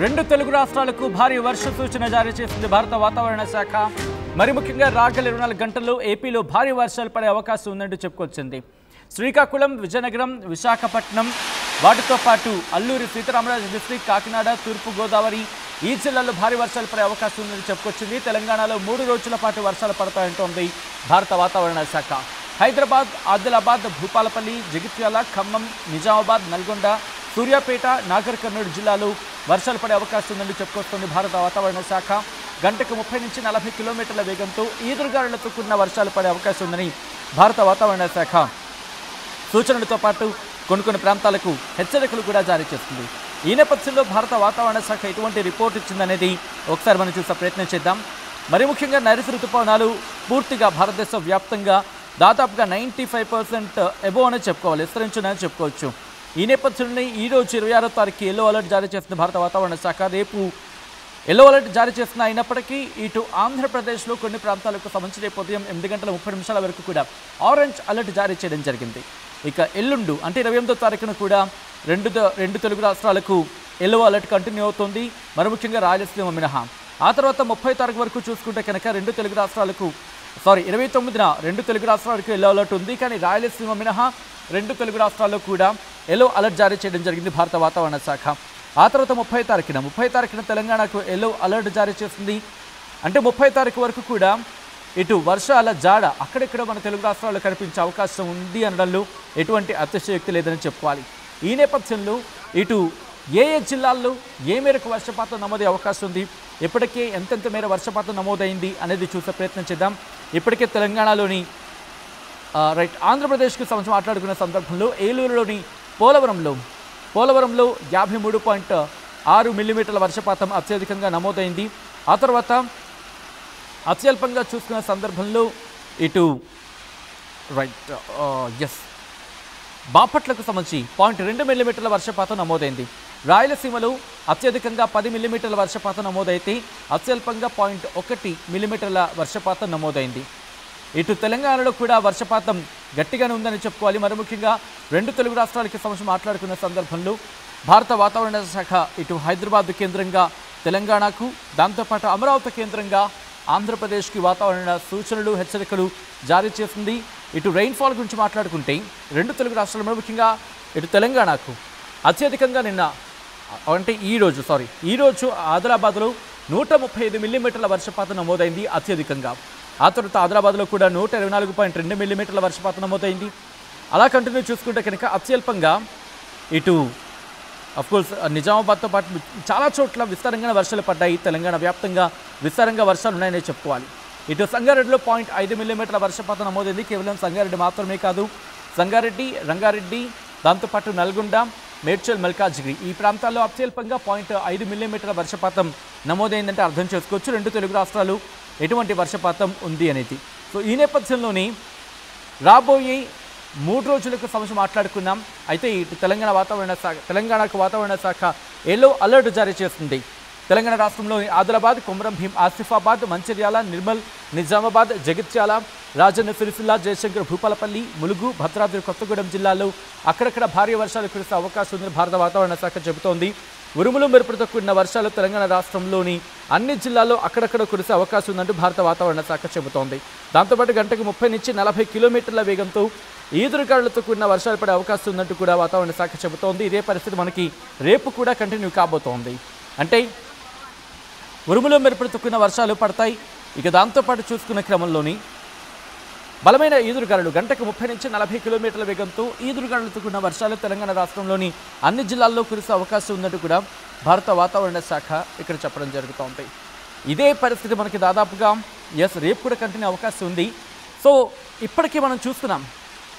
రెండు తెలుగు రాష్ట్రాలకు భారీ వర్ష సూచన జారీ చేసింది భారత వాతావరణ శాఖ. మరి ముఖ్యంగా రాగల 24 గంటల్లో ఏపీలో భారీ వర్షాలు పడే అవకాశం ఉందంటూ చెప్పుకొచ్చింది. శ్రీకాకుళం, విజయనగరం, విశాఖపట్నం వాటితో పాటు అల్లూరి సీతారామరాజు డిస్ట్రిక్ట్, కాకినాడ, తూర్పు గోదావరి ఈ జిల్లాల్లో భారీ వర్షాలు పడే అవకాశం ఉందని చెప్పుకొచ్చింది. తెలంగాణలో 3 రోజుల పాటు వర్షాలు పడతాయంటోంది భారత వాతావరణ శాఖ. హైదరాబాద్, ఆదిలాబాద్, భూపాలపల్లి, జగిత్యాల, ఖమ్మం, నిజామాబాద్, నల్గొండ, సూర్యాపేట, నాగర్ కర్నూలు జిల్లాలో వర్షాలు పడే అవకాశం ఉందని చెప్పుకొస్తుంది భారత వాతావరణ శాఖ. గంటకు 30 నుంచి 40 కిలోమీటర్ల వేగంతో ఈదురుగాలులతో కూడిన వర్షాలు పడే అవకాశం ఉందని భారత వాతావరణ శాఖ సూచనలతో పాటు కొన్ని ప్రాంతాలకు హెచ్చరికలు కూడా జారీ చేస్తుంది. ఈ నేపథ్యంలో భారత వాతావరణ శాఖ ఎటువంటి రిపోర్ట్ ఇచ్చిందనేది ఒకసారి మనం చూసే ప్రయత్నం చేద్దాం. మరి ముఖ్యంగా నైరుతి ఋతుపవనాలు పూర్తిగా భారతదేశ వ్యాప్తంగా దాదాపుగా 95% ఎబో అని చెప్పుకోవాలి, విస్తరించునని చెప్పుకోవచ్చు. ఈ నేపథ్యంలో ఈరోజు 26వ తారీఖు ఎల్లో అలర్ట్ జారీ చేస్తుంది భారత వాతావరణ శాఖ. రేపు ఎల్లో అలర్ట్ జారీ చేస్తున్న అయినప్పటికీ ఇటు ఆంధ్రప్రదేశ్లో కొన్ని ప్రాంతాలకు సంబంధించి రేపు ఉదయం 8 గంటల 30 నిమిషాల వరకు కూడా ఆరెంజ్ అలర్ట్ జారీ చేయడం జరిగింది. ఇక ఎల్లుండు అంటే 28వ తారీఖున కూడా రెండు తెలుగు రాష్ట్రాలకు ఎల్లో అలర్ట్ కంటిన్యూ అవుతుంది, మరి ముఖ్యంగా రాయలసీమ మినహా. ఆ తర్వాత 30వ తారీఖు వరకు చూసుకుంటే కనుక 29న 2 తెలుగు రాష్ట్రాలకు ఎల్లో అలర్ట్ ఉంది. కానీ రాయలసీమ మినహా 2 తెలుగు రాష్ట్రాల్లో కూడా ఎల్లో అలర్ట్ జారీ చేయడం జరిగింది భారత వాతావరణ శాఖ. ఆ తర్వాత 30వ తారీఖున తెలంగాణకు ఎల్లో అలర్ట్ జారీ చేస్తుంది. అంటే 30వ తారీఖు వరకు కూడా ఇటు వర్షాల జాడ అక్కడెక్కడ మన తెలుగు రాష్ట్రాల్లో కనిపించే అవకాశం ఉంది అనడంలో ఎటువంటి అతిశయోక్తి లేదని చెప్పుకోవాలి. ఈ నేపథ్యంలో ఇటు ఏ జిల్లాల్లో ఏ మేరకు వర్షపాతం నమోదయ్యే అవకాశం ఉంది, ఇప్పటికే ఎంతెంత మేర వర్షపాతం నమోదైంది అనేది చూసే ప్రయత్నం చేద్దాం. ఇప్పటికే తెలంగాణలోని ఆంధ్రప్రదేశ్కి సంబంధించి మాట్లాడుకున్న సందర్భంలో ఏలూరులోని పోలవరంలో 53.6 మిల్లీమీటర్ల వర్షపాతం అత్యధికంగా నమోదైంది. ఆ తర్వాత అత్యల్పంగా చూసుకున్న సందర్భంలో ఇటు బాపట్లకు సంబంధించి 0.2 మిల్లీమీటర్ల వర్షపాతం నమోదైంది. రాయలసీమలో అత్యధికంగా 10 మిల్లీమీటర్ల వర్షపాతం నమోదైతే అత్యల్పంగా 0.1 మిల్లీమీటర్ల వర్షపాతం నమోదైంది. ఇటు తెలంగాణలో కూడా వర్షపాతం గట్టిగానే ఉందని చెప్పుకోవాలి. మరి ముఖ్యంగా 2 తెలుగు రాష్ట్రాలకి సంబంధించి మాట్లాడుకున్న సందర్భంలో భారత వాతావరణ శాఖ ఇటు హైదరాబాద్ కేంద్రంగా తెలంగాణకు, దాంతోపాటు అమరావతి కేంద్రంగా ఆంధ్రప్రదేశ్కి వాతావరణ సూచనలు, హెచ్చరికలు జారీ చేసింది. ఇటు రెయిన్ఫాల్ గురించి మాట్లాడుకుంటే 2 తెలుగు రాష్ట్రాల్లో ముఖ్యంగా ఇటు తెలంగాణకు అత్యధికంగా ఈరోజు ఆదిలాబాద్లో 135 మిల్లీమీటర్ల వర్షపాతం నమోదైంది అత్యధికంగా. ఆ తర్వాత ఆదిలాబాద్లో కూడా 124.2 మిల్లీమీటర్ల వర్షపాతం నమోదైంది. అలా కంటిన్యూ చూసుకుంటే కనుక అత్యల్పంగా ఇటు అఫ్కోర్స్ నిజామాబాద్తో పాటు చాలా చోట్ల విస్తారంగా వర్షాలు పడ్డాయి. తెలంగాణ వ్యాప్తంగా విస్తారంగా వర్షాలు ఉన్నాయని చెప్పుకోవాలి. ఇటు సంగారెడ్డిలో 0.5 మిల్లీమీటర్ల వర్షపాతం నమోదైంది. కేవలం సంగారెడ్డి మాత్రమే కాదు, సంగారెడ్డి, రంగారెడ్డి, దాంతోపాటు నల్గొండ, మేడ్చల్, మల్కాజ్గిరి ఈ ప్రాంతాల్లో అత్యల్పంగా 0.5 మిల్లీమీటర్ల వర్షపాతం నమోదైందంటే అర్థం చేసుకోవచ్చు 2 తెలుగు రాష్ట్రాలు ఎటువంటి వర్షపాతం ఉంది అనేది. సో ఈ నేపథ్యంలోని రాబోయే 3 రోజులకు సంబంధించి మాట్లాడుకున్నాం. అయితే ఇటు తెలంగాణకు వాతావరణ శాఖ ఎల్లో అలర్ట్ జారీ చేస్తుంది. తెలంగాణ రాష్ట్రంలోని ఆదిలాబాద్, కొమరం భీం, ఆసిఫాబాద్, మంచిర్యాల, నిర్మల్, నిజామాబాద్, జగిత్యాల, రాజన్న సిరిసిల్ల, జయశంకర్, భూపాలపల్లి, ములుగు, భద్రాద్రి కొత్తగూడెం జిల్లాల్లో అక్కడక్కడ భారీ వర్షాలు కురిసే అవకాశం ఉందని భారత వాతావరణ శాఖ చెబుతోంది. ఉరుములు మెరుపులతో కూడిన వర్షాలు తెలంగాణ రాష్ట్రంలోని అన్ని జిల్లాల్లో అక్కడక్కడ కురిసే అవకాశం ఉందంటూ భారత వాతావరణ శాఖ చెబుతోంది. దాంతోపాటు గంటకు 30 నుంచి 40 కిలోమీటర్ల వేగంతో ఈదురుగాలులతో కూడిన వర్షాలు పడే అవకాశం ఉందంటూ కూడా వాతావరణ శాఖ చెబుతోంది. ఇదే పరిస్థితి మనకి రేపు కూడా కంటిన్యూ కాబోతోంది. అంటే ఉరుములు మెరుపులతో కూడిన వర్షాలు పడతాయి. ఇక దాంతోపాటు చూసుకున్న క్రమంలోని బలమైన ఈదురుగాలులు గంటకు 30 నుంచి 40 కిలోమీటర్ల వేగంతో ఈదురుగాలులతో కూడిన వర్షాలు తెలంగాణ రాష్ట్రంలోని అన్ని జిల్లాల్లో కురిసే అవకాశం ఉందంటూ కూడా భారత వాతావరణ శాఖ ఇక్కడ చెప్పడం జరుగుతోంది. ఇదే పరిస్థితి మనకి దాదాపుగా రేపు కూడా కంటిన్యూ అవకాశం ఉంది. సో ఇప్పటికీ మనం చూస్తున్నాం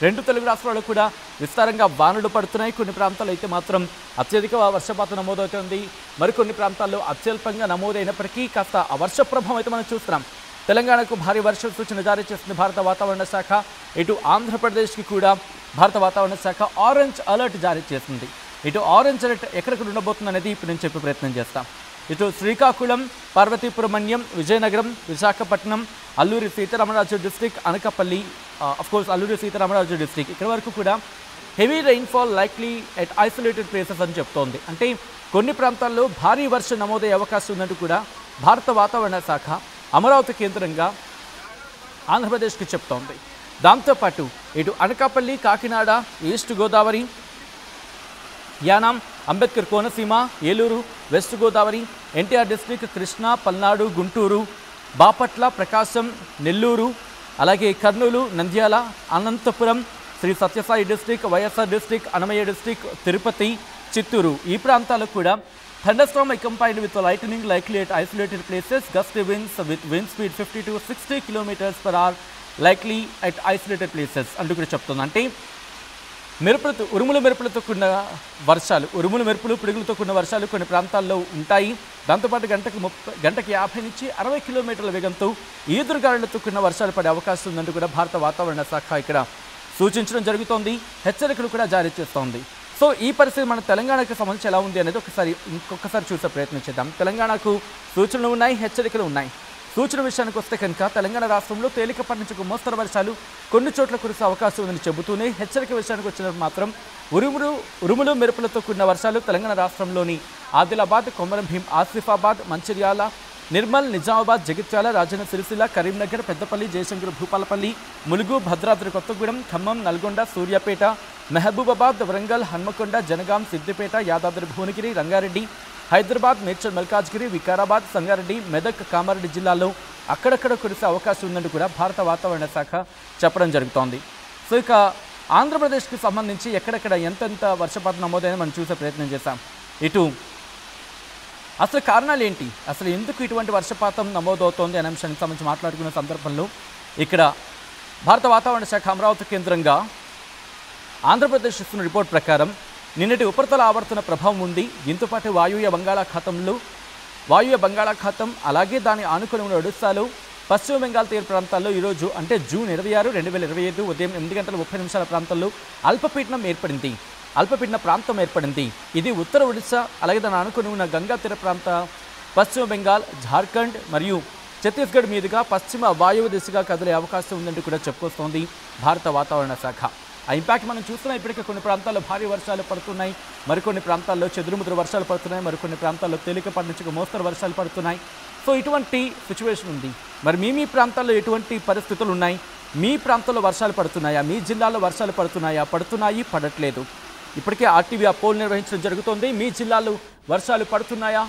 2 తెలుగు రాష్ట్రాల్లో కూడా విస్తారంగా వానలు పడుతున్నాయి. కొన్ని ప్రాంతాల్లో అయితే మాత్రం అత్యధిక వర్షపాతం నమోదవుతుంది. మరికొన్ని ప్రాంతాల్లో అత్యల్పంగా నమోదైనప్పటికీ కాస్త ఆ వర్ష ప్రభావం అయితే మనం చూస్తున్నాం. తెలంగాణకు భారీ వర్ష సూచన జారీ చేస్తుంది భారత వాతావరణ శాఖ. ఇటు ఆంధ్రప్రదేశ్కి కూడా భారత వాతావరణ శాఖ ఆరెంజ్ అలర్ట్ జారీ చేస్తుంది. ఇటు ఆరెంజ్ అలర్ట్ ఎక్కడికి ఉండబోతుంది అనేది ఇప్పుడు నేను చెప్పే ప్రయత్నం చేస్తాం. ఇటు Srikakulam, Parvathipuram Manyam, Vizianagaram, Visakhapatnam, Alluri Sitaramaraju district, Anakapalli, of course Alluri Sitaramaraju district ఇక్కడ వరకు కూడా heavy rainfall likely at isolated places అని చెప్తోంది. అంటే కొన్ని ప్రాంతాల్లో భారీ వర్షం నమోదయ్యే అవకాశం ఉన్నట్టు కూడా భారత వాతావరణ శాఖ అమరావతి కేంద్రంగా ఆంధ్రప్రదేశ్కి చెప్తోంది. దాంతోపాటు ఇటు Anakapalli, Kakinada, east Godavari, Yanam, Ambedkar Konaseema, Eluru, west Godavari, NTR district, Krishna, Palnadu, Guntur, Bapatla, Prakasam, Nellore, అలాగే Kurnool, Nandyal, Anantapur, Sri Sathya Sai district, YSR district, Annamayya district, Tirupati, Chittoor ఈ ప్రాంతాలకు కూడా thunderstorm accompanied with lightning likely at isolated places, gusty winds with wind speed 50 to 60 km/h likely at isolated places అంటూ కూడా చెప్తుంది. అంటే మెరుపులతో కూడిన వర్షాలు, మెరుపులు పిడుగులతో కూడిన వర్షాలు కొన్ని ప్రాంతాల్లో ఉంటాయి. దాంతోపాటు గంటకి 50 నుంచి 60 కిలోమీటర్ల వేగంతో ఈదురుగాలులతో కూడిన వర్షాలు పడే అవకాశం ఉందంటూ కూడా భారత వాతావరణ శాఖ ఇక్కడ సూచించడం జరుగుతోంది. హెచ్చరికలు కూడా జారీ చేస్తోంది. సో ఈ పరిస్థితి మన తెలంగాణకు సంబంధించి ఎలా ఉంది అనేది ఇంకొకసారి చూసే ప్రయత్నం చేద్దాం. తెలంగాణకు సూచనలు ఉన్నాయి, హెచ్చరికలు ఉన్నాయి. సూచన విషయానికి వస్తే కనుక తెలంగాణ రాష్ట్రంలో తేలికపాటి నుంచి మోస్తరు వర్షాలు కొన్ని చోట్ల కురిసే అవకాశం ఉందని చెబుతూనే, హెచ్చరిక విషయానికి వచ్చినప్పుడు మాత్రం ఉరుములు మెరుపులతో కూడిన వర్షాలు తెలంగాణ రాష్ట్రంలోని ఆదిలాబాద్, కొమరం భీం, ఆసిఫాబాద్, మంచిర్యాల, నిర్మల్, నిజామాబాద్, జగిత్యాల, రాజన్న సిరిసిల్ల, కరీంనగర్, పెద్దపల్లి, జయశంకర్, భూపాలపల్లి, ములుగు, భద్రాద్రి కొత్తగూడెం, ఖమ్మం, నల్గొండ, సూర్యాపేట, మహబూబాబాద్, వరంగల్, హన్మకొండ, జనగాం, సిద్దిపేట, యాదాద్రి భువనగిరి, రంగారెడ్డి, హైదరాబాద్, మేడ్చల్ మల్కాజ్గిరి, వికారాబాద్, సంగారెడ్డి, మెదక్, కామారెడ్డి జిల్లాల్లో అక్కడక్కడ కురిసే అవకాశం ఉందని కూడా భారత వాతావరణ శాఖ చెప్పడం జరుగుతోంది. సో ఇక ఆంధ్రప్రదేశ్కి సంబంధించి ఎక్కడెక్కడ ఎంతెంత వర్షపాతం నమోదైందని మనం చూసే ప్రయత్నం చేశాం. ఇటు అసలు కారణాలు ఏంటి, అసలు ఎందుకు ఇటువంటి వర్షపాతం నమోదవుతోంది అనే అంశానికి సంబంధించి మాట్లాడుకున్న సందర్భంలో ఇక్కడ భారత వాతావరణ శాఖ అమరావతి కేంద్రంగా ఆంధ్రప్రదేశ్ ఇస్తున్న రిపోర్ట్ ప్రకారం నిన్నటి ఉపరితల ఆవర్తన ప్రభావం ఉంది. దీంతోపాటు వాయువ్య బంగాళాఖాతం అలాగే దాని ఆనుకొని ఉన్న ఒడిశాలో, పశ్చిమ బెంగాల్ తీర ప్రాంతాల్లో ఈరోజు అంటే జూన్ 26, 2025 ఉదయం 8:30 ప్రాంతాల్లో అల్పపీడన ప్రాంతం ఏర్పడింది. ఇది ఉత్తర ఒడిశా అలాగే దాని ఆనుకొని ఉన్న గంగా తీర ప్రాంత, పశ్చిమ బెంగాల్, జార్ఖండ్ మరియు ఛత్తీస్గఢ్ మీదుగా పశ్చిమ వాయువ్య దిశగా కదిలే అవకాశం ఉందంటూ కూడా చెప్పుకొస్తోంది భారత వాతావరణ శాఖ. ఆ ఇంపాక్ట్ మనం చూస్తున్నాం. ఇప్పటికే కొన్ని ప్రాంతాల్లో భారీ వర్షాలు పడుతున్నాయి, మరికొన్ని ప్రాంతాల్లో చెదురుముదురు వర్షాలు పడుతున్నాయి, మరికొన్ని ప్రాంతాల్లో తేలికపాటి నుంచి మోస్తరు వర్షాలు పడుతున్నాయి. సో ఇటువంటి సిచ్యువేషన్ ఉంది. మరి మీ ప్రాంతాల్లో ఎటువంటి పరిస్థితులు ఉన్నాయి? మీ ప్రాంతంలో వర్షాలు పడుతున్నాయా? మీ జిల్లాలో వర్షాలు పడుతున్నాయి, పడట్లేదు? ఇప్పటికే ఆర్టీవీ ఆ పోల్ నిర్వహించడం జరుగుతోంది. మీ జిల్లాలో వర్షాలు పడుతున్నాయా?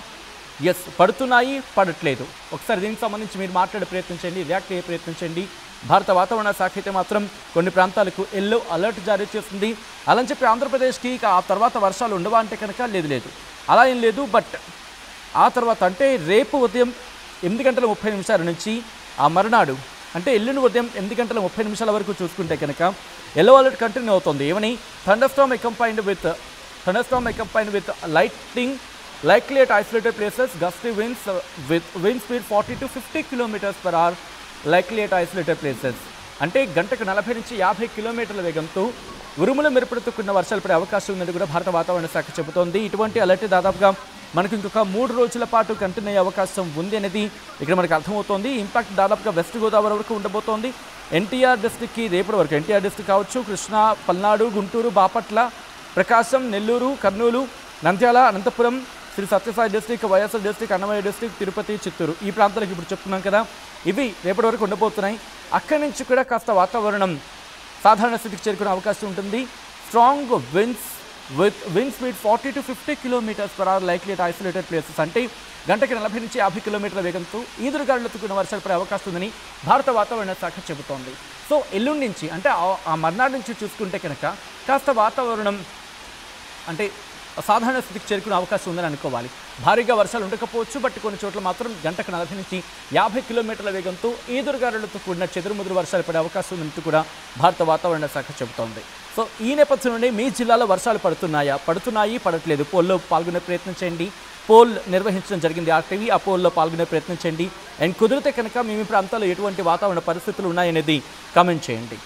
ఎస్, పడుతున్నాయి, పడట్లేదు. ఒకసారి దీనికి సంబంధించి మీరు మాట్లాడే ప్రయత్నం చేయండి, రియాక్ట్ అయ్యే ప్రయత్నం చేయండి. భారత వాతావరణ శాఖ అయితే మాత్రం కొన్ని ప్రాంతాలకు ఎల్లో అలర్ట్ జారీ చేస్తుంది. అలా అని చెప్పి ఆంధ్రప్రదేశ్కి ఇక ఆ తర్వాత వర్షాలు ఉండవా అంటే కనుక లేదు, అలా ఏం లేదు. బట్ ఆ తర్వాత అంటే రేపు ఉదయం 8:30 నుంచి ఆ మరునాడు అంటే ఎల్లుండి ఉదయం 8:30 వరకు చూసుకుంటే కనుక ఎల్లో అలర్ట్ కంటిన్యూ అవుతుంది. ఏమని? thunderstorm accompanied with lightning likely at isolated places, gusty winds with wind speed 40 to 50 km/h likely at isolated places. అంటే గంటకు 40 నుంచి 50 కిలోమీటర్ల వేగంతో ఉరుముల మెరుపులతో కూడిన వర్షాలు పడే అవకాశం ఉందని కూడా భారత వాతావరణ శాఖ చెబుతోంది. ఇటువంటి అలర్ట్ దాదాపుగా మనకు ఇంకొక 3 రోజుల పాటు కంటిన్యూ అయ్యే అవకాశం ఉంది అనేది ఇక్కడ మనకు అర్థమవుతోంది. ఇంపాక్ట్ దాదాపుగా వెస్ట్ గోదావరి వరకు ఉండబోతోంది. ఎన్టీఆర్ డిస్ట్రిక్ట్కి రేపటి వరకు ఎన్టీఆర్ డిస్ట్రిక్ట్ కావచ్చు, Krishna, Palnadu, Guntur, Bapatla, Prakasam, Nellore, Kurnool, Nandyal, Anantapur, Sri Sathya Sai district, YSR district, Annamayya district, Tirupati, Chittoor ఈ ప్రాంతాలకు ఇప్పుడు చెప్తున్నాం కదా, ఇవి రేపటి వరకు ఉండబోతున్నాయి. అక్కడి నుంచి కూడా కాస్త వాతావరణం సాధారణ స్థితికి చేరుకునే అవకాశం ఉంటుంది. Strong winds with wind speed 40 to 50 km/h likely at isolated places. అంటే గంటకి 40 నుంచి 50 కిలోమీటర్ల వేగంతో ఈదురుగాలులతో కూడిన వర్షాలు పడే అవకాశం ఉందని భారత వాతావరణ శాఖ చెబుతోంది. సో ఎల్లుండి నుంచి అంటే ఆ మర్నాడు నుంచి చూసుకుంటే కనుక కాస్త వాతావరణం అంటే సాధారణ స్థితికి చేరుకునే అవకాశం ఉందని అనుకోవాలి. భారీగా వర్షాలు ఉండకపోవచ్చు, బట్ కొన్ని చోట్ల మాత్రం గంటకు 40 నుంచి 50 కిలోమీటర్ల వేగంతో ఈదురుగాలులతో కూడిన చెదురుముదురు వర్షాలు పడే అవకాశం ఉందంటూ కూడా భారత వాతావరణ శాఖ చెబుతోంది. సో ఈ నేపథ్యంలోనే మీ జిల్లాలో వర్షాలు పడుతున్నాయి, పడట్లేదు? పోల్లో పాల్గొనే ప్రయత్నం చేయండి. పోల్ నిర్వహించడం జరిగింది ఆర్టీవీ, ఆ పోల్లో పాల్గొనే ప్రయత్నం చేయండి. అండ్ కుదిరితే కనుక మీ ప్రాంతాల్లో ఎటువంటి వాతావరణ పరిస్థితులు ఉన్నాయనేది కామెంట్ చేయండి.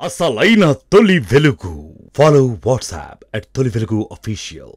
అసలైన తొలి వెలుగు. ఫాలో వాట్సాప్ @తొలి వెలుగు official.